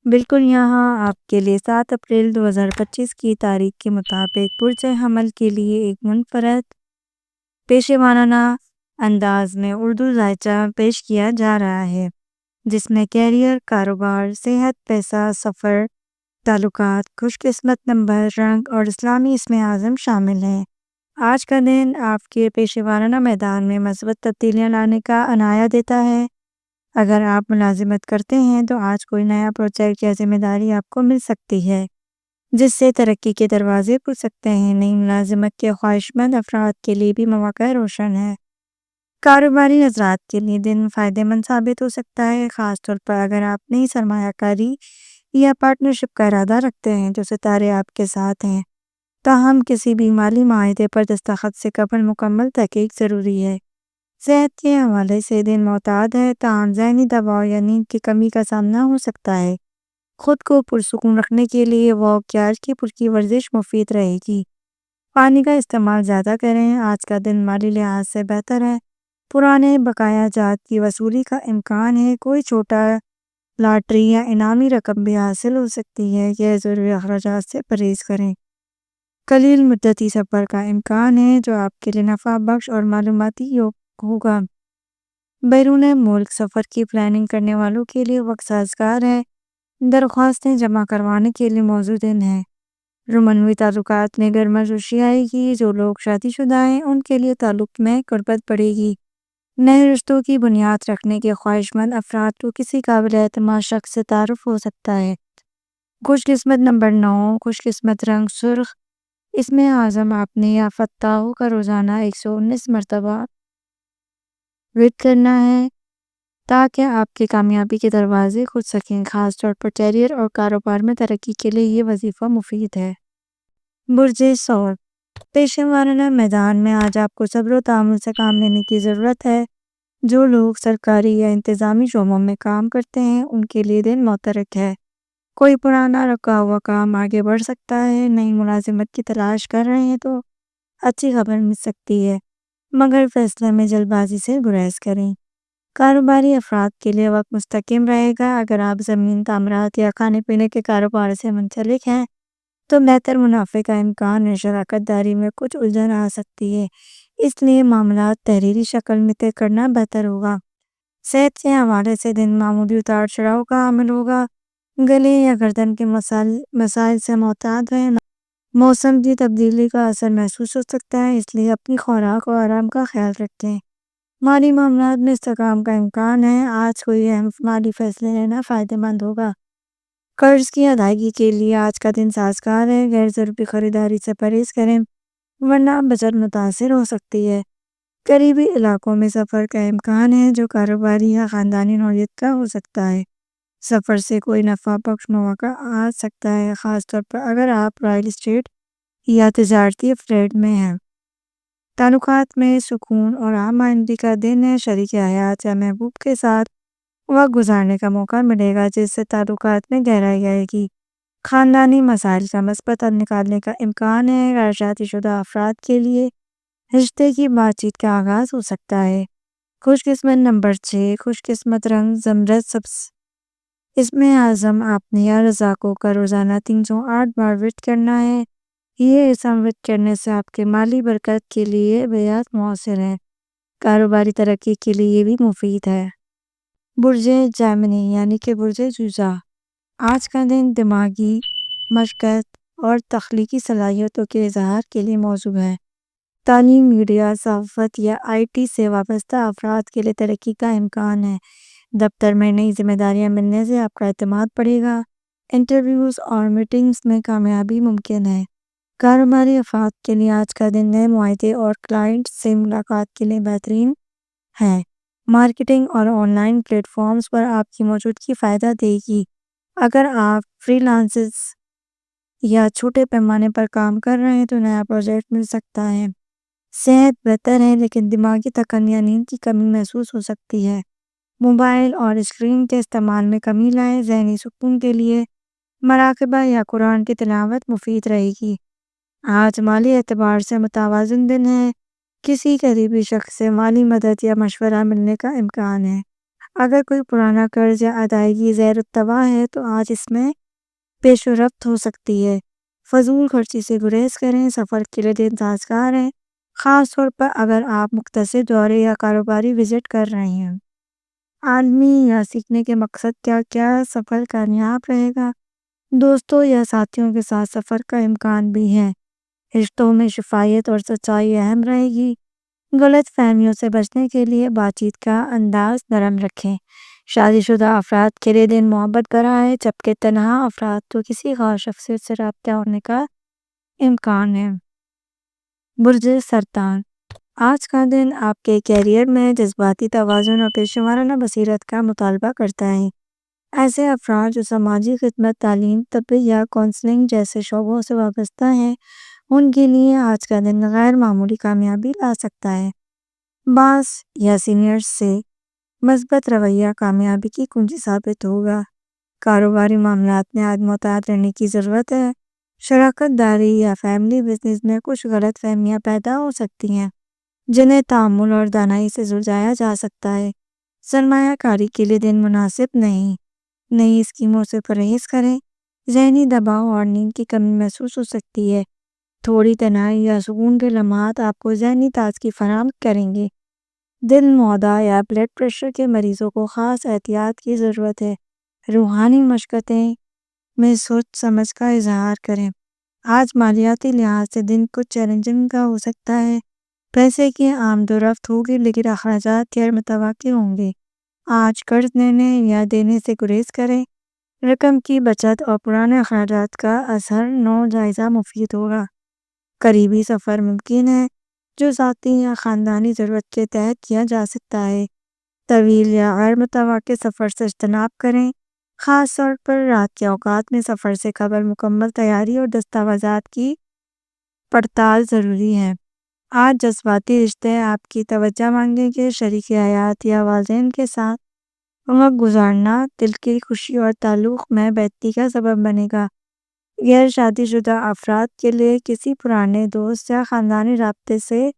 بالکل یہاں آپ کے لیے 7 اپریل 2025 کی تاریخ کے مطابق برج حمل کے لیے ایک منفرد پیشے وارانہ انداز میں اردو ذائچہ پیش کیا جا رہا ہے، جس میں کیریئر، کاروبار، صحت، پیسہ، سفر، تعلقات، خوش قسمت نمبر، رنگ اور اسلامی اسم اعظم شامل ہیں۔ آج کا دن آپ کے پیشے وارانہ میدان میں مثبت تبدیلیاں لانے کا عنایہ دیتا ہے۔ اگر آپ ملازمت کرتے ہیں تو آج کوئی نیا پروجیکٹ یا ذمہ داری آپ کو مل سکتی ہے، جس سے ترقی کے دروازے کھل سکتے ہیں۔ نئی ملازمت کے خواہشمند افراد کے لیے بھی مواقع روشن ہے۔ کاروباری حضرات کے لیے دن فائدہ مند ثابت ہو سکتا ہے، خاص طور پر اگر آپ نئی سرمایہ کاری یا پارٹنرشپ کا ارادہ رکھتے ہیں جو ستارے آپ کے ساتھ ہیں۔ تاہم کسی بھی مالی معاہدے پر دستخط سے قبل مکمل تحقیق ضروری ہے۔ صحت کے حوالے سے دن معتدل ہے، تاہم ذہنی دباؤ یا نیند کی کمی کا سامنا ہو سکتا ہے۔ خود کو پرسکون رکھنے کے لیے واک یا ہلکی پھلکی ورزش مفید رہے گی۔ پانی کا استعمال زیادہ کریں۔ آج کا دن مالی لحاظ سے بہتر ہے۔ پرانے بقایا جات کی وصولی کا امکان ہے۔ کوئی چھوٹا لاٹری یا انعامی رقم بھی حاصل ہو سکتی ہے۔ غیر ضروری اخراجات سے پرہیز کریں۔ قلیل مدتی سفر کا امکان ہے جو آپ کے لیے نفع بخش اور معلوماتی ہوگا۔ بیرون ملک سفر کی پلاننگ کرنے والوں کے لیے وقت سازگار ہے۔ درخواستیں جمع کروانے کے لیے موزوں دن ہے۔ رومانوی تعلقات میں گرما جوشی آئے گی۔ جو لوگ شادی شدہ ہیں ان کے لیے تعلق میں قربت بڑھے گی۔ نئے رشتوں کی بنیاد رکھنے کے خواہشمند افراد کو کسی قابل اعتماد شخص سے تعارف ہو سکتا ہے۔ خوش قسمت نمبر 9، خوش قسمت رنگ سرخ۔ اسم اعظم آپ نے یا فتح کا روزانہ 119 مرتبہ ورد کرنا ہے تاکہ آپ کے کامیابی کے دروازے کھل سکیں۔ خاص طور پر کیریئر اور کاروبار میں ترقی کے لیے یہ وظیفہ مفید ہے۔ برج ثور، پیشے وارانہ میدان میں آج آپ کو صبر و تحمل سے کام لینے کی ضرورت ہے۔ جو لوگ سرکاری یا انتظامی شعبوں میں کام کرتے ہیں ان کے لیے دن متحرک ہے۔ کوئی پرانا رکا ہوا کام آگے بڑھ سکتا ہے۔ نئی ملازمت کی تلاش کر رہے ہیں تو اچھی خبر مل سکتی ہے، مگر فیصلے میں جلد بازی سے گریز کریں۔ کاروباری افراد کے لیے وقت مستحکم رہے گا۔ اگر آپ زمین تعمیرات یا کھانے پینے کے کاروبار سے منسلک ہیں تو بہتر منافع کا امکان ہے۔ شراکت داری میں کچھ الجھن آ سکتی ہے، اس لیے معاملات تحریری شکل میں طے کرنا بہتر ہوگا۔ صحت کے حوالے سے دن معمولی اتار چڑھاؤ کا حامل ہوگا۔ گلے یا گردن کے مسائل سے محتاط ہیں۔ موسم کی تبدیلی کا اثر محسوس ہو سکتا ہے، اس لیے اپنی خوراک اور آرام کا خیال رکھیں۔ مالی معاملات میں استحکام کا امکان ہے۔ آج کوئی اہم مالی فیصلے لینا فائدہ مند ہوگا۔ قرض کی ادائیگی کے لیے آج کا دن سازگار ہے۔ غیر ضروری خریداری سے پرہیز کریں ورنہ بجٹ متاثر ہو سکتی ہے۔ قریبی علاقوں میں سفر کا امکان ہے جو کاروباری یا خاندانی نوعیت کا ہو سکتا ہے۔ سفر سے کوئی نفع بخش مواقع آ سکتا ہے، خاص طور پر اگر آپ رائل اسٹیٹ یا تجارتی فیلڈ میں ہیں۔ تعلقات میں سکون اور ہم آہنگی کا دن ہے۔ شریک حیات یا محبوب کے ساتھ وقت گزارنے کا موقع ملے گا جس سے تعلقات میں گہرائی آئے گی۔ خاندانی مسائل کا مثبت حل نکالنے کا امکان ہے۔ غیر شادی شدہ افراد کے لیے رشتے کی بات چیت کا آغاز ہو سکتا ہے۔ خوش قسمت نمبر 6، خوش قسمت رنگ زمرد سبز۔ اسم اعظم آپ نے یا رزاقوں کا روزانہ 308 بار ورد کرنا ہے۔ یہ اسم ورد کرنے سے آپ کے مالی برکت کے لیے بیعت مؤثر ہے۔ کاروباری ترقی کے لیے یہ بھی مفید ہے۔ برج جیمنی یعنی کہ برج جوزا، آج کا دن دماغی مشقت اور تخلیقی صلاحیتوں کے اظہار کے لیے موزوں ہے۔ تعلیم، میڈیا، صحافت یا IT سے وابستہ افراد کے لیے ترقی کا امکان ہے۔ دفتر میں نئی ذمہ داریاں ملنے سے آپ کا اعتماد بڑھے گا۔ انٹرویوز اور میٹنگز میں کامیابی ممکن ہے۔ کاروباری افراد کے لیے آج کا دن نئے معاہدے اور کلائنٹ سے ملاقات کے لیے بہترین ہے۔ مارکیٹنگ اور آن لائن پلیٹ فارمز پر آپ کی موجودگی فائدہ دے گی۔ اگر آپ فری لانسز یا چھوٹے پیمانے پر کام کر رہے ہیں تو نیا پروجیکٹ مل سکتا ہے۔ صحت بہتر ہے لیکن دماغی تھکن یا نیند کی کمی محسوس ہو سکتی ہے۔ موبائل اور اسکرین کے استعمال میں کمی لائیں۔ ذہنی سکون کے لیے مراقبہ یا قرآن کی تلاوت مفید رہے گی۔ آج مالی اعتبار سے متوازن دن ہے۔ کسی قریبی شخص سے مالی مدد یا مشورہ ملنے کا امکان ہے۔ اگر کوئی پرانا قرض یا ادائیگی زیر التواء ہے تو آج اس میں پیش و رفت ہو سکتی ہے۔ فضول خرچی سے گریز کریں، سفر کے لیے دن سازگار ہے، خاص طور پر اگر آپ مختصر دورے یا کاروباری وزٹ کر رہے ہیں۔ عالمی یا سیکھنے کے مقصد کیا سفر کامیاب رہے گا؟ دوستوں یا ساتھیوں کے ساتھ سفر کا امکان بھی ہے۔ رشتوں میں شفافیت اور سچائی اہم رہے گی۔ غلط فہمیوں سے بچنے کے لیے بات چیت کا انداز نرم رکھیں۔ شادی شدہ افراد کے لیے دن محبت بھرا ہے، جبکہ تنہا افراد تو کسی خاص شخصیت سے رابطہ ہونے کا امکان ہے۔ برج سرطان، آج کا دن آپ کے کیریئر میں جذباتی توازن اور پیشہ ورانہ بصیرت کا مطالبہ کرتا ہے۔ ایسے افراد جو سماجی خدمت، تعلیم، طب یا کونسلنگ جیسے شعبوں سے وابستہ ہیں، ان کے لیے آج کا دن غیر معمولی کامیابی لا سکتا ہے۔ باس یا سینئرز سے مثبت رویہ کامیابی کی کنجی ثابت ہوگا۔ کاروباری معاملات میں آج محتاط رہنے کی ضرورت ہے۔ شراکت داری یا فیملی بزنس میں کچھ غلط فہمیاں پیدا ہو سکتی ہیں، جنہیں تعامل اور دانائی سے سلجھایا جا سکتا ہے۔ سرمایہ کاری کے لیے دن مناسب نہیں۔ نئی اسکیموں سے پرہیز کریں۔ ذہنی دباؤ اور نیند کی کمی محسوس ہو سکتی ہے۔ تھوڑی تنہائی یا سکون کے لمحات آپ کو ذہنی تازگی فراہم کریں گے۔ دل معدہ یا بلڈ پریشر کے مریضوں کو خاص احتیاط کی ضرورت ہے۔ روحانی مشقتیں میں سوچ سمجھ کا اظہار کریں۔ آج مالیاتی لحاظ سے دن کچھ چیلنجنگ کا ہو سکتا ہے۔ پیسے کی آمد و رفت ہوگی لیکن اخراجات غیر متوقع ہوں گے۔ آج قرض لینے یا دینے سے گریز کریں۔ رقم کی بچت اور پرانے اخراجات کا اثر نو جائزہ مفید ہوگا۔ قریبی سفر ممکن ہے جو ذاتی یا خاندانی ضرورت کے تحت کیا جا سکتا ہے۔ طویل یا غیر متوقع سفر سے اجتناب کریں، خاص طور پر رات کے اوقات میں۔ سفر سے قبل مکمل تیاری اور دستاویزات کی پڑتال ضروری ہے۔ آج جذباتی رشتے آپ کی توجہ مانگیں گے۔ شریک حیات یا والدین کے ساتھ وقت گزارنا دل کی خوشی اور تعلق میں بہتری کا سبب بنے گا۔ غیر شادی شدہ افراد کے لیے کسی پرانے دوست یا خاندانی رابطے سے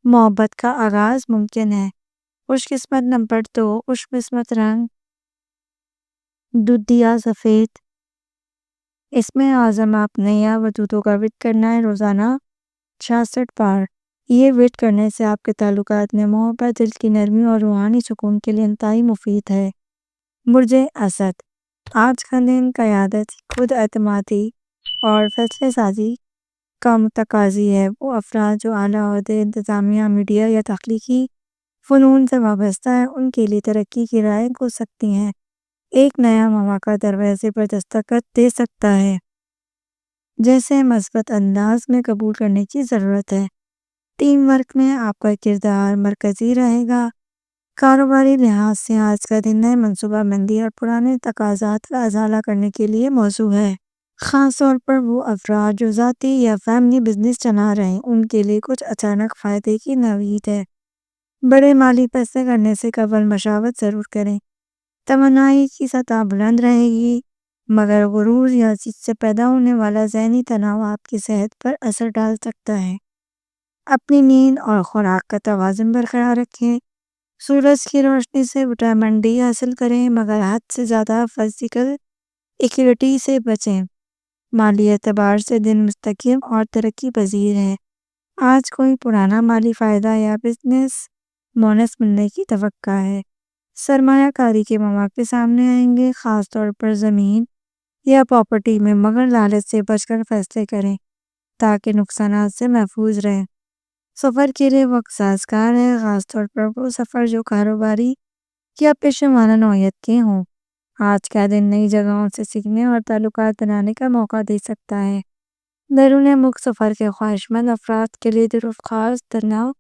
محبت کا آغاز ممکن ہے۔ خوش قسمت نمبر 2، خوش قسمت رنگ دودھیا سفید۔ اس میں اعظم آپ نے یا ودودوں کا وٹ کرنا ہے روزانہ 66 بار۔ یہ وٹ کرنے سے آپ کے تعلقات میں محبت، دل کی نرمی اور روحانی سکون کے لیے انتہائی مفید ہے۔ برج اسد، آج کا دن قیادت، خود اعتمادی اور فیصلہ سازی کا متقاضی ہے۔ وہ افراد جو اعلیٰ عہدے، انتظامیہ، میڈیا یا تخلیقی فنون سے وابستہ ہیں، ان کے لیے ترقی کی راہیں کھل سکتی ہیں۔ ایک نیا مواقع دروازے پر دستک دے سکتا ہے، جیسے مثبت انداز میں قبول کرنے کی ضرورت ہے۔ ٹیم ورک میں آپ کا کردار مرکزی رہے گا۔ کاروباری لحاظ سے آج کا دن نئے منصوبہ بندی اور پرانے تقاضات کا ازالہ کرنے کے لیے موزوں ہے۔ خاص طور پر وہ افراد جو ذاتی یا فیملی بزنس چلا رہے ہیں، ان کے لیے کچھ اچانک فائدے کی نوید ہے۔ بڑے مالی فیصلے کرنے سے قبل مشاورت ضرور کریں۔ توانائی کی سطح بلند رہے گی، مگر غرور یا ضد سے پیدا ہونے والا ذہنی تناؤ آپ کی صحت پر اثر ڈال سکتا ہے۔ اپنی نیند اور خوراک کا توازن برقرار رکھیں۔ سورج کی روشنی سے وٹامن ڈی حاصل کریں، مگر حد سے زیادہ فزیکل ایکٹیویٹی سے بچیں۔ مالی اعتبار سے دن مستقیم اور ترقی پذیر ہے۔ آج کوئی پرانا مالی فائدہ یا بزنس بونس ملنے کی توقع ہے۔ سرمایہ کاری کے مواقع سامنے آئیں گے، خاص طور پر زمین یا پراپرٹی میں، مگر لالچ سے بچ کر فیصلے کریں تاکہ نقصانات سے محفوظ رہیں۔ سفر کے لیے وقت سازگار ہے، خاص طور پر وہ سفر جو کاروباری یا پیشہ ورانہ نوعیت کے ہوں۔ آج کا دن نئی جگہوں سے سیکھنے اور تعلقات بنانے کا موقع دے سکتا ہے۔ بیرون ملک سفر کے خواہشمند افراد کے لیے دن خاص تناؤ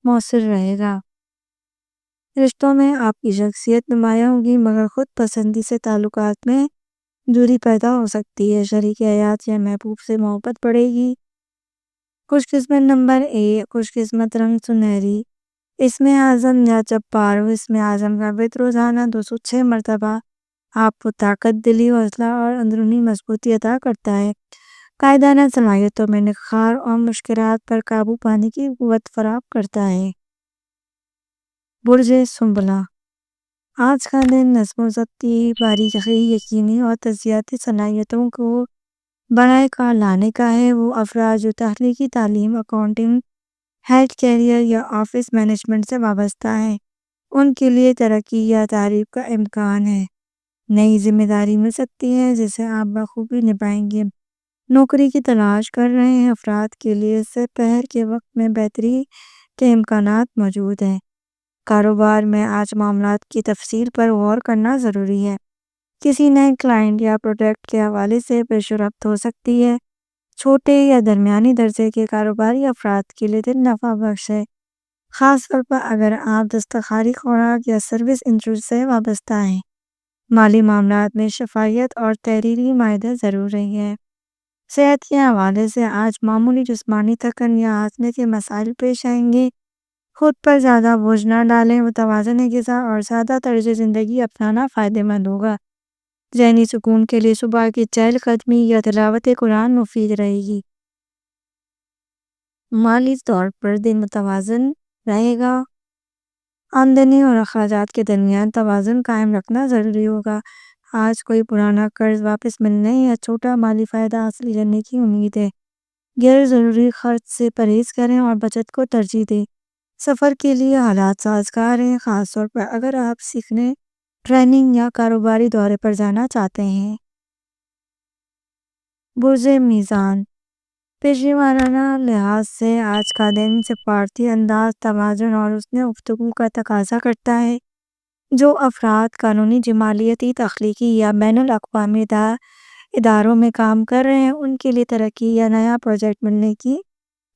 مؤثر رہے گا۔ رشتوں میں آپ کی شخصیت نمایاں ہوگی، مگر خود پسندی سے تعلقات میں دوری پیدا ہو سکتی ہے۔ شریک حیات یا محبوب سے محبت بڑھے گی۔ خوش قسمت نمبر 1، خوش قسمت رنگ سنہری۔ اس میں اعظم یا جبار، اس میں اعظم کا وت روزانہ 206 مرتبہ آپ کو طاقت، دلی حوصلہ اور اندرونی مضبوطی عطا کرتا ہے۔ قائدانہ صلاحیتوں میں نکھار اور مشکلات پر قابو پانے کی قوت فراہم کرتا ہے۔ برج سنبلہ، آج کا دن نظم و ضبط کی باریکی یقینی اور تجزیاتی صلاحیتوں کو بڑھائے کار لانے کا ہے۔ وہ افراد جو تخلیقی تعلیم، اکاؤنٹنگ، ہیلتھ کیریئر یا آفس مینجمنٹ سے وابستہ ہیں، ان کے لیے ترقی یا تعریف کا امکان ہے۔ نئی ذمہ داری مل سکتی ہے جسے آپ بخوبی نبھائیں گے۔ نوکری کی تلاش کر رہے ہیں افراد کے لیے سپہر کے وقت میں بہتری کے امکانات موجود ہیں۔ کاروبار میں آج معاملات کی تفصیل پر غور کرنا ضروری ہے۔ کسی نئے کلائنٹ یا پروڈکٹ کے حوالے سے پیش رفت ہو سکتی ہے۔ چھوٹے یا درمیانی درجے کے کاروباری افراد کے لیے دن نفع بخش ہے، خاص طور پر اگر آپ دستکاری، خوراک یا سروس انڈسٹری سے وابستہ ہیں۔ مالی معاملات میں شفافیت اور تحریری معاہدے ضروری ہے۔ صحت کے حوالے سے آج معمولی جسمانی تھکن یا ہاضمے کے مسائل پیش آئیں گے۔ خود پر زیادہ بوجھ نہ ڈالیں، متوازن غذا اور سادہ طرز زندگی اپنانا فائدہ مند ہوگا۔ ذہنی سکون کے لیے صبح کی چہل قدمی یا تلاوت قرآن مفید رہے گی۔ مالی طور پر دن متوازن رہے گا۔ آمدنی اور اخراجات کے درمیان توازن قائم رکھنا ضروری ہوگا۔ آج کوئی پرانا قرض واپس ملنے یا چھوٹا مالی فائدہ حاصل کرنے کی امید ہے۔ غیر ضروری خرچ سے پرہیز کریں اور بچت کو ترجیح دیں۔ سفر کے لیے حالات سازگار ہیں، خاص طور پر اگر آپ سیکھنے، ٹریننگ یا کاروباری دورے پر جانا چاہتے ہیں۔ برج میزان، پیشے وارانہ لحاظ سے آج کا دن سفارتی انداز، توازن اور حسن گفتگو کا تقاضا کرتا ہے۔ جو افراد قانونی، جمالیاتی، تخلیقی یا بین الاقوامی اداروں میں کام کر رہے ہیں، ان کے لیے ترقی یا نیا پروجیکٹ ملنے کی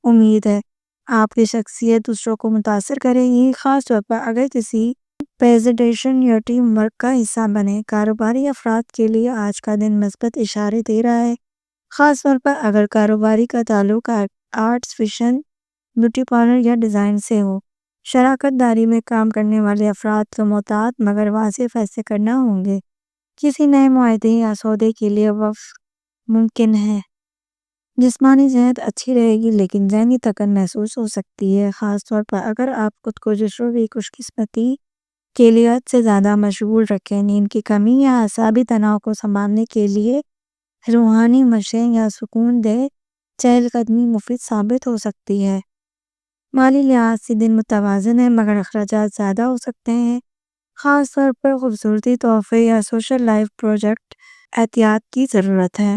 امید ہے۔ آپ کی شخصیت دوسروں کو متاثر کرے گی، خاص طور پر اگر کسی پریزنٹیشن یا ٹیم ورک کا حصہ بنے۔ کاروباری افراد کے لیے آج کا دن مثبت اشارے دے رہا ہے، خاص طور پر اگر کاروباری کا تعلق آرٹس، فیشن، بیوٹی پارلر یا ڈیزائن سے ہو۔ شراکت داری میں کام کرنے والے افراد کو محتاط مگر واضح فیصلے کرنا ہوں گے۔ کسی نئے معاہدے یا سودے کے لیے وقف ممکن ہے۔ جسمانی صحت اچھی رہے گی لیکن ذہنی تھکن محسوس ہو سکتی ہے، خاص طور پر اگر آپ خود کو جسمانی خوش قسمتی کے لیے حد سے زیادہ مشغول رکھیں۔ نیند کی کمی یا اعصابی تناؤ کو سنبھالنے کے لیے روحانی مشقیں یا سکون دہ چہل قدمی مفید ثابت ہو سکتی ہے۔ مالی لحاظ سے دن متوازن ہے مگر اخراجات زیادہ ہو سکتے ہیں، خاص طور پر خوبصورتی تحفے یا سوشل لائف پروجیکٹ۔ احتیاط کی ضرورت ہے۔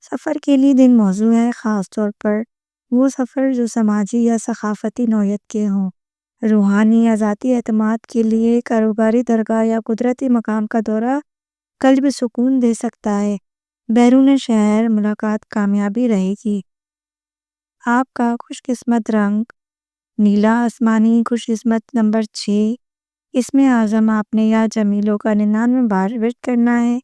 سفر کے لیے دن موزوں ہے، خاص طور پر وہ سفر جو سماجی یا ثقافتی نوعیت کے ہوں۔ روحانی یا ذاتی اعتماد کے لیے کاروباری درگاہ یا قدرتی مقام کا دورہ قلب سکون دے سکتا ہے۔ بیرون شہر ملاقات کامیابی رہے گی۔ آپ کا خوش قسمت رنگ نیلا آسمانی۔ خوش قسمت نمبر 6۔ اسم اعظم آپ نے یا جمیلوں کا 99 بار ورد کرنا ہے۔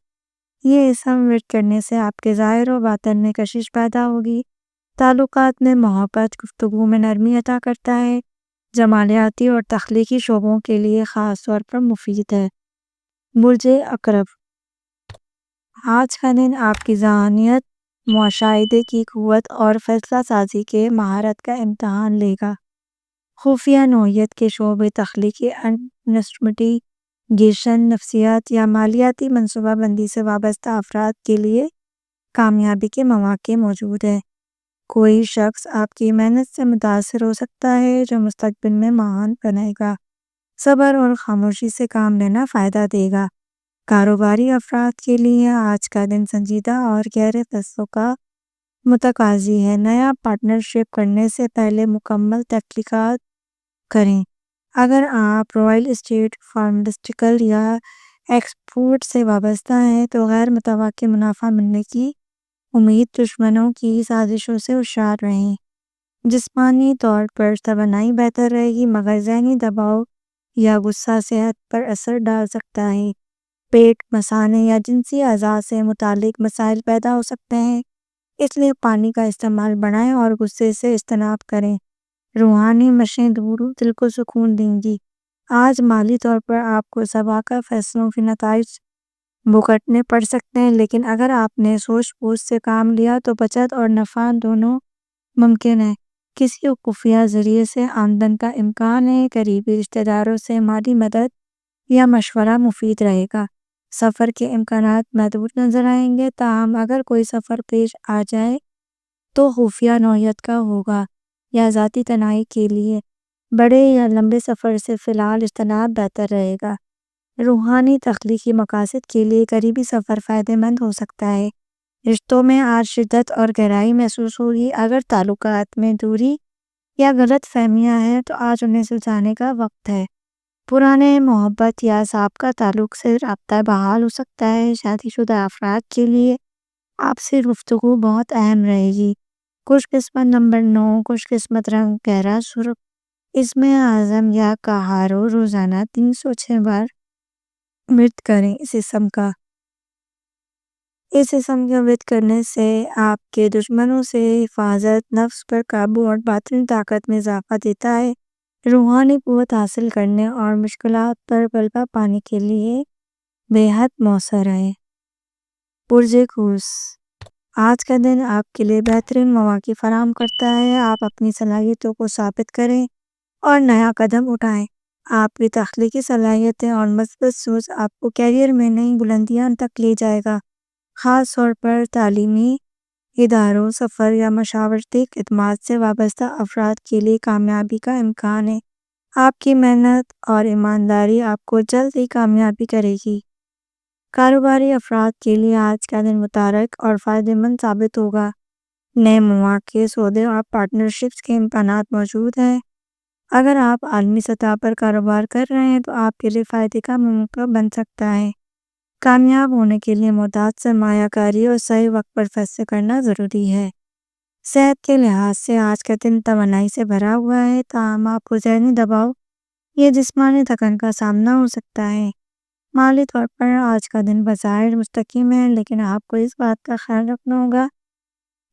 یہ اسم ورد کرنے سے آپ کے ظاہر و باطن میں کشش پیدا ہوگی۔ تعلقات میں محبت، گفتگو میں نرمی عطا کرتا ہے۔ جمالیاتی اور تخلیقی شعبوں کے لیے خاص طور پر مفید ہے۔ برج عقرب، آج کا دن آپ کی ذہانت، مشاہدے کی قوت اور فیصلہ سازی کے مہارت کا امتحان لے گا۔ خفیہ نوعیت کے شعبے، تخلیقی انویسٹیگیشن، نفسیات یا مالیاتی منصوبہ بندی سے وابستہ افراد کے لیے کامیابی کے مواقع موجود ہیں۔ کوئی شخص آپ کی محنت سے متاثر ہو سکتا ہے جو مستقبل میں مہان بنے گا۔ صبر اور خاموشی سے کام لینا فائدہ دے گا۔ کاروباری افراد کے لیے آج کا دن سنجیدہ اور گہرے فیصلوں کا متقاضی ہے۔ نیا پارٹنرشپ کرنے سے پہلے مکمل تحقیقات کریں۔ اگر آپ رائل اسٹیٹ، فارماسیوٹیکل یا ایکسپورٹ سے وابستہ ہیں تو غیر متوقع منافع ملنے کی امید۔ دشمنوں کی سازشوں سے ہوشیار رہیں۔ جسمانی طور پر توانائی بہتر رہے گی مگر ذہنی دباؤ یا غصہ صحت پر اثر ڈال سکتا ہے۔ پیٹ، مثانے یا جنسی اعضاء سے متعلق مسائل پیدا ہو سکتے ہیں، اس لیے پانی کا استعمال بڑھائیں اور غصے سے اجتناب کریں۔ روحانی مشقیں دل کو سکون دیں گی۔ آج مالی طور پر آپ کو سباقہ فیصلوں کے نتائج بھگتنے پڑ سکتے ہیں، لیکن اگر آپ نے سوچ بوجھ سے کام لیا تو بچت اور نفع دونوں ممکن ہے۔ کسی خفیہ ذریعے سے آمدن کا امکان ہے۔ قریبی رشتہ داروں سے مالی مدد یا مشورہ مفید رہے گا۔ سفر کے امکانات محدود نظر آئیں گے، تاہم اگر کوئی سفر پیش آ جائے تو خفیہ نوعیت کا ہوگا یا ذاتی تنہائی کے لیے بڑے یا لمبے سفر سے فی الحال اجتناب بہتر رہے گا۔ روحانی تخلیقی مقاصد کے لیے قریبی سفر فائدہ مند ہو سکتا ہے۔ رشتوں میں آج شدت اور گہرائی محسوس ہوگی۔ اگر تعلقات میں دوری یا غلط فہمیاں ہیں تو آج انہیں سلجھانے کا وقت ہے۔ پرانے محبت یا سابقہ تعلق سے رابطہ بحال ہو سکتا ہے۔ شادی شدہ افراد کے لیے آپسی گفتگو بہت اہم رہے گی۔ خوش قسمت نمبر 9، خوش قسمت رنگ گہرا سرخ۔ اسم اعظم یا کہارو روزانہ 306 بار ورد کریں۔ اس اسم کا ورد کرنے سے آپ کے دشمنوں سے حفاظت، نفس پر قابو اور باطنی طاقت میں اضافہ دیتا ہے۔ روحانی قوت حاصل کرنے اور مشکلات پر غلبہ پانے کے لیے بے حد مؤثر ہے۔ برج قوس، آج کا دن آپ کے لیے بہترین مواقع فراہم کرتا ہے۔ آپ اپنی صلاحیتوں کو ثابت کریں اور نیا قدم اٹھائیں۔ آپ کی تخلیقی صلاحیتیں اور مثبت سوچ آپ کو کیریئر میں نئی بلندیاں تک لے جائے گا۔ خاص طور پر تعلیمی اداروں، سفر یا مشاورتی خدمات سے وابستہ افراد کے لیے کامیابی کا امکان ہے۔ آپ کی محنت اور ایمانداری آپ کو جلد ہی کامیابی کرے گی۔ کاروباری افراد کے لیے آج کا دن متحرک اور فائدہ مند ثابت ہوگا۔ نئے مواقع، سودے اور پارٹنرشپس کے امکانات موجود ہیں۔ اگر آپ عالمی سطح پر کاروبار کر رہے ہیں تو آپ کے لیے فائدے کا موقع بن سکتا ہے۔ کامیاب ہونے کے لیے محتاط سرمایہ کاری اور صحیح وقت پر فیصلے کرنا ضروری ہے۔ صحت کے لحاظ سے آج کا دن توانائی سے بھرا ہوا ہے، تاہم آپ کو ذہنی دباؤ یا جسمانی تھکن کا سامنا ہو سکتا ہے۔ مالی طور پر آج کا دن بظاہر مستقیم ہے، لیکن آپ کو اس بات کا خیال رکھنا ہوگا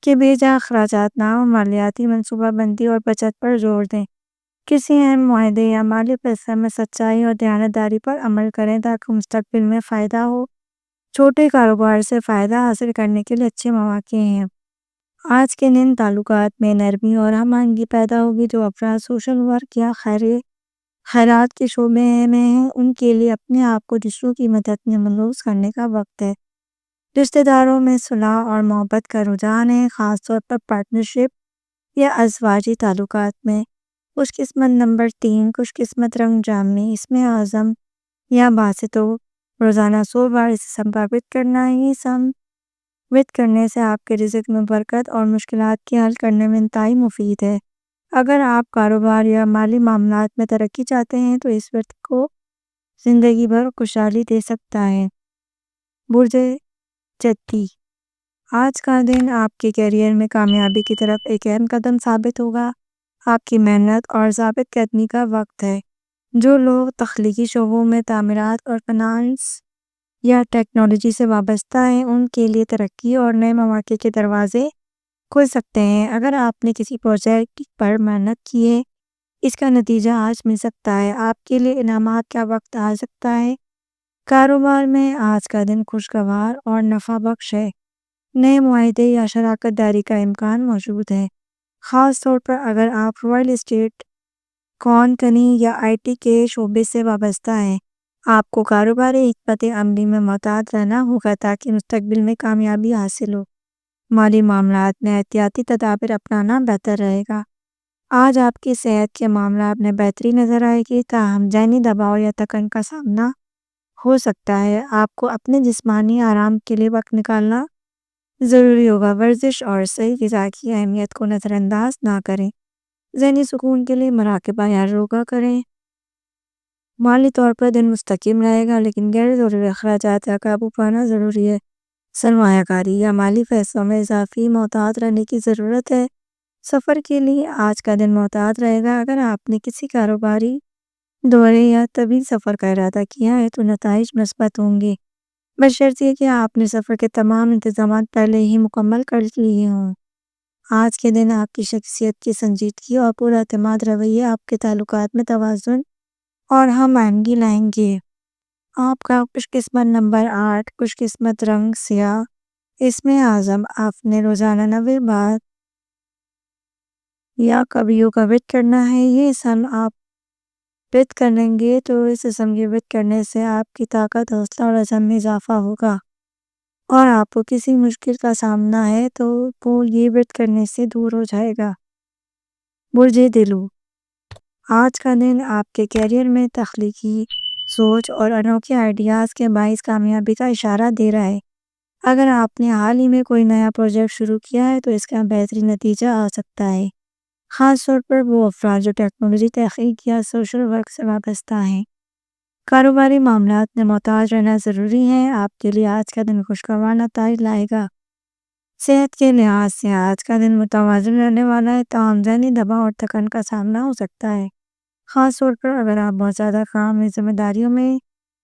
کہ بے جا اخراجات نہ ہوں۔ مالیاتی منصوبہ بندی اور بچت پر زور دیں۔ کسی اہم معاہدے یا مالی فیصلے میں سچائی اور دیانتداری پر عمل کریں تاکہ مستقبل میں فائدہ ہو۔ چھوٹے کاروبار سے فائدہ حاصل کرنے کے لیے اچھے مواقع ہیں۔ آج کے دن تعلقات میں نرمی اور ہم آہنگی پیدا ہوگی۔ جو افراد سوشل ورک یا خیرات کے شعبے میں ہیں، ان کے لیے اپنے آپ کو دوسروں کی مدد میں ملوث کرنے کا وقت ہے۔ رشتہ داروں میں صلح اور محبت کا رجحان ہے، خاص طور پر پارٹنرشپ یا ازواجی تعلقات میں۔ خوش قسمت نمبر 3، خوش قسمت رنگ جامنی۔ اسم اعظم یا باسطو، روزانہ 100 بار اس اسم کا ورد کرنا ہے۔ یہ اسم ورد کرنے سے آپ کے رزق میں برکت اور مشکلات کے حل کرنے میں انتہائی مفید ہے۔ اگر آپ کاروبار یا مالی معاملات میں ترقی چاہتے ہیں تو اس ورد کو زندگی بھر خوشحالی دے سکتا ہے۔ برج جدی، آج کا دن آپ کے کیریئر میں کامیابی کی طرف ایک اہم قدم ثابت ہوگا۔ آپ کی محنت اور ثابت قدمی کا وقت ہے۔ جو لوگ تخلیقی شعبوں میں تعمیرات اور فنانس یا ٹیکنالوجی سے وابستہ ہیں، ان کے لیے ترقی اور نئے مواقع کے دروازے کھل سکتے ہیں۔ اگر آپ نے کسی پروجیکٹ پر محنت کی ہے، اس کا نتیجہ آج مل سکتا ہے۔ آپ کے لیے انعامات کا وقت آ سکتا ہے۔ کاروبار میں آج کا دن خوشگوار اور نفع بخش ہے۔ نئے معاہدے یا شراکت داری کا امکان موجود ہے، خاص طور پر اگر آپ رائل اسٹیٹ، کانکنی یا آئی ٹی کے شعبے سے وابستہ ہیں۔ آپ کو کاروباری حکمت عملی میں محتاط رہنا ہوگا تاکہ مستقبل میں کامیابی حاصل ہو۔ مالی معاملات میں احتیاطی تدابیر اپنانا بہتر رہے گا۔ آج آپ کی صحت کے معاملات میں بہتری نظر آئے گی، تاہم ذہنی دباؤ یا تھکن کا سامنا ہو سکتا ہے۔ آپ کو اپنے جسمانی آرام کے لیے وقت نکالنا ضروری ہوگا۔ ورزش اور صحیح غذا کی اہمیت کو نظر انداز نہ کریں۔ ذہنی سکون کے لیے مراقبہ یا یوگا کریں۔ مالی طور پر دن مستقیم رہے گا، لیکن غیر ضروری اخراجات کا قابو پانا ضروری ہے۔ سرمایہ کاری یا مالی فیصلوں میں اضافی محتاط رہنے کی ضرورت ہے۔ سفر کے لیے آج کا دن محتاط رہے گا۔ اگر آپ نے کسی کاروباری دورے یا طویل سفر کا ارادہ کیا ہے تو نتائج مثبت ہوں گے، بشرطیکہ کہ آپ نے سفر کے تمام انتظامات پہلے ہی مکمل کر لیے ہوں۔ آج کے دن آپ کی شخصیت کی سنجیدگی اور پورا اعتماد رویہ آپ کے تعلقات میں توازن اور ہم آہنگی لائیں گے۔ آپ کا خوش قسمت نمبر 8، خوش قسمت رنگ سیاہ۔ اسم اعظم آپ نے روزانہ 90 بار یا کبیوں کا ورد کرنا ہے۔ یہ اسم آپ وِرد کریں گے تو اس اسم کے وِرد کرنے سے آپ کی طاقت، حوصلہ اور عزم میں اضافہ ہوگا، اور آپ کو کسی مشکل کا سامنا ہے تو وہ یہ وِرد کرنے سے دور ہو جائے گا۔ برج دلو، آج کا دن آپ کے کیریئر میں تخلیقی سوچ اور انوکھے آئیڈیاز کے باعث کامیابی کا اشارہ دے رہا ہے۔ اگر آپ نے حال ہی میں کوئی نیا پروجیکٹ شروع کیا ہے تو اس کا بہترین نتیجہ آ سکتا ہے، خاص طور پر وہ افراد جو ٹیکنالوجی، تحقیق یا سوشل ورک سے وابستہ ہیں۔ کاروباری معاملات میں محتاط رہنا ضروری ہے، آپ کے لیے آج کا دن خوشگوار نتائج لائے گا۔ صحت کے لحاظ سے آج کا دن متوازن رہنے والا ہے، تاہم ذہنی دباؤ اور تھکن کا سامنا ہو سکتا ہے، خاص طور پر اگر آپ بہت زیادہ کام میں ذمہ داریوں میں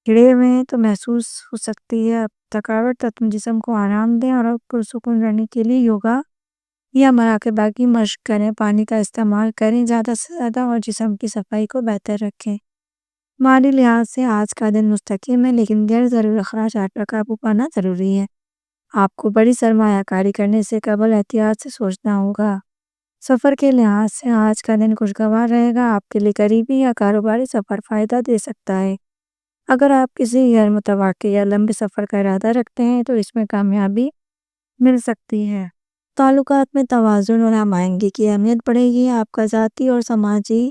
گھرے ہوئے ہیں تو محسوس ہو سکتی ہے۔ تھکاوٹ اپنے جسم کو آرام دیں اور پرسکون رہنے کے لیے یوگا یا مراقبہ کی مشق کریں، پانی کا استعمال کریں زیادہ سے زیادہ، اور جسم کی صفائی کو بہتر رکھیں۔ مالی لحاظ سے آج کا دن مستقیم ہے، لیکن غیر ضروری اخراجات پر قابو پانا ضروری ہے۔ آپ کو بڑی سرمایہ کاری کرنے سے قبل احتیاط سے سوچنا ہوگا۔ سفر کے لحاظ سے آج کا دن خوشگوار رہے گا، آپ کے لیے قریبی یا کاروباری سفر فائدہ دے سکتا ہے۔ اگر آپ کسی غیر متوقع یا لمبے سفر کا ارادہ رکھتے ہیں تو اس میں کامیابی مل سکتی ہے۔ تعلقات میں توازن اور ہمآہنگی کی اہمیت بڑھے گی، آپ کا ذاتی اور سماجی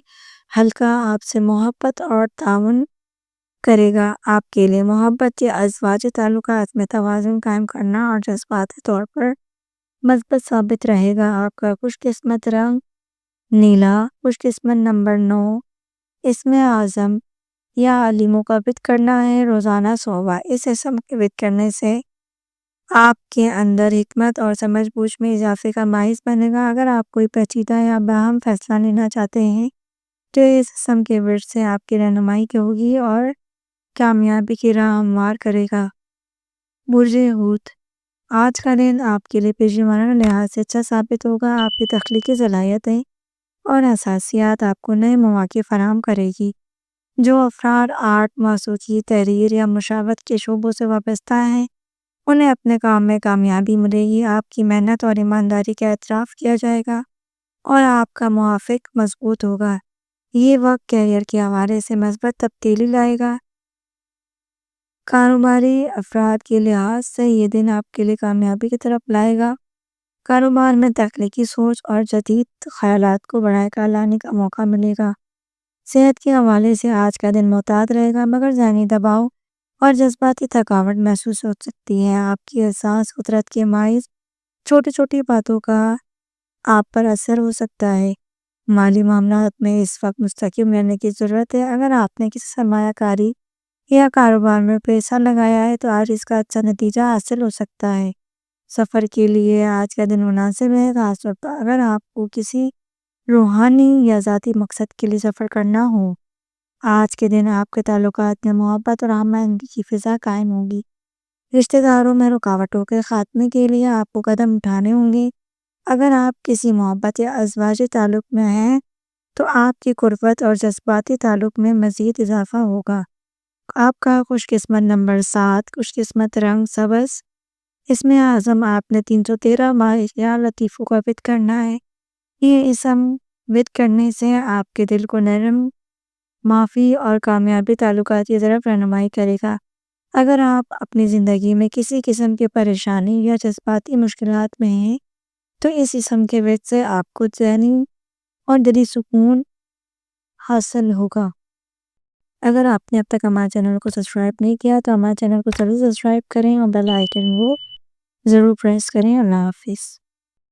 حلقہ آپ سے محبت اور تعاون کرے گا۔ آپ کے لیے محبت یا ازدواجی تعلقات میں توازن قائم کرنا اور جذباتی طور پر مثبت ثابت رہے گا۔ آپ کا خوش قسمت رنگ نیلا، خوش قسمت نمبر 9، اسم اعظم یا علیموں کا وِرد کرنا ہے۔ روزانہ صحبہ، اس اسم کے وِرد کرنے سے آپ کے اندر حکمت اور سمجھ بوجھ میں اضافے کا باعث بنے گا۔ اگر آپ کوئی پیچیدہ یا باہم فیصلہ لینا چاہتے ہیں تو اس اسم کے ورد سے آپ کی رہنمائی ہوگی اور کامیابی کی راہ ہموار کرے گا۔ برج حوت، آج کا دن آپ کے لیے پیشہ ورانہ لحاظ سے اچھا ثابت ہوگا۔ آپ کی تخلیقی صلاحیتیں اور حساسیت آپ کو نئے مواقع فراہم کرے گی۔ جو افراد آرٹ، موسیقی، تحریر یا مشاورت کے شعبوں سے وابستہ ہیں انہیں اپنے کام میں کامیابی ملے گی۔ آپ کی محنت اور ایمانداری کا اعتراف کیا جائے گا اور آپ کا موافق مضبوط ہوگا۔ یہ وقت کیریئر کے حوالے سے مثبت تبدیلی لائے گا۔ کاروباری افراد کے لحاظ سے یہ دن آپ کے لیے کامیابی کی طرف لائے گا۔ کاروبار میں تخلیقی سوچ اور جدید خیالات کو بڑھائے گا لانے کا موقع ملے گا۔ صحت کے حوالے سے آج کا دن محتاط رہے گا، مگر ذہنی دباؤ اور جذباتی تھکاوٹ محسوس ہو سکتی ہے۔ آپ کی احساس فطرت کے باعث چھوٹی چھوٹی باتوں کا آپ پر اثر ہو سکتا ہے۔ مالی معاملات میں اس وقت مستقیم رہنے کی ضرورت ہے۔ اگر آپ نے کسی سرمایہ کاری یا کاروبار میں پیسہ لگایا ہے تو آج اس کا اچھا نتیجہ حاصل ہو سکتا ہے۔ سفر کے لیے آج کا دن مناسب ہے، خاص طور پر اگر آپ کو کسی روحانی یا ذاتی مقصد کے لیے سفر کرنا ہو۔ آج کے دن آپ کے تعلقات میں محبت اور ہم آہنگی کی فضا قائم ہوگی۔ رشتہ داروں میں رکاوٹوں کے خاتمے کے لیے آپ کو قدم اٹھانے ہوں گے۔ اگر آپ کسی محبت یا ازدواجی تعلق میں ہیں تو آپ کی قربت اور جذباتی تعلق میں مزید اضافہ ہوگا۔ آپ کا خوش قسمت نمبر 7، خوش قسمت رنگ سبز، اسم اعظم آپ نے 313 یا لطیفوں کا وِرد کرنا ہے۔ یہ اسم وِرد کرنے سے آپ کے دل کو نرم، معافی اور کامیابی تعلقات کی طرف رہنمائی کرے گا۔ اگر آپ اپنی زندگی میں کسی قسم کی پریشانی یا جذباتی مشکلات میں ہیں تو اس اسم کے وِرد سے آپ کو ذہنی اور دلی سکون حاصل ہوگا۔ اگر آپ نے اب تک ہمارے چینل کو سبسکرائب نہیں کیا تو ہمارے چینل کو ضرور سبسکرائب کریں اور بیل آئیکن کو ضرور پریس کریں۔ اللہ حافظ۔